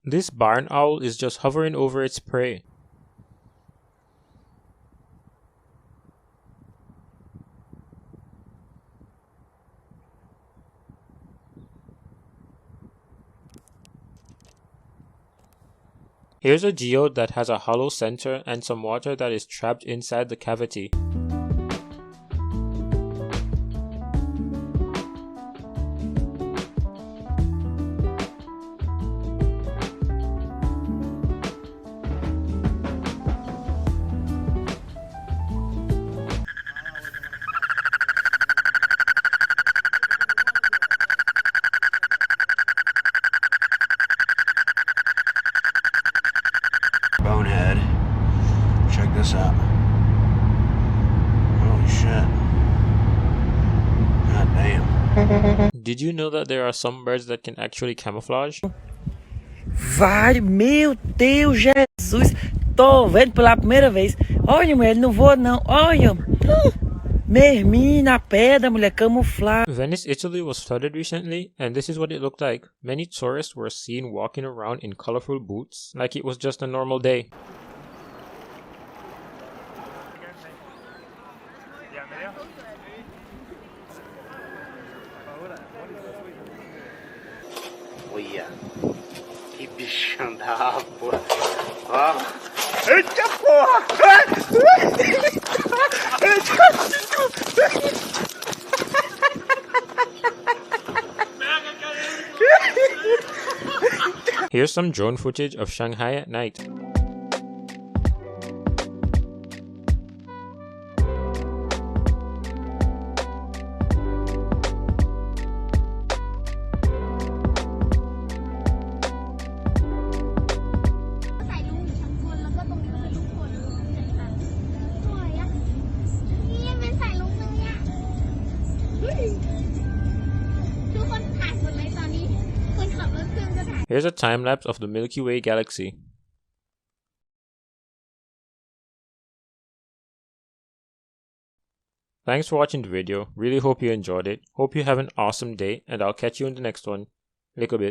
This barn owl is just hovering over its prey. Here's a geode that has a hollow center and some water that is trapped inside the cavity. Bonehead. Check this out. Holy shit. God damn. Did you know that there are some birds that can actually camouflage? Vai, meu Deus, Jesus. Tô vendo pela primeira vez. Olha, mulher, não vou não. Olha. Mermi na pedra, mulher, camuflar. Venice, Italy was flooded recently, and this is what it looked like. Many tourists were seen walking around in colorful boots, like it was just a normal day. Olha. Que bichão da porra. Ó. Eita porra! Here's some drone footage of Shanghai at night. Here's a time lapse of the Milky Way galaxy. Thanks for watching the video. Really hope you enjoyed it. Hope you have an awesome day, and I'll catch you in the next one. Lick a bit.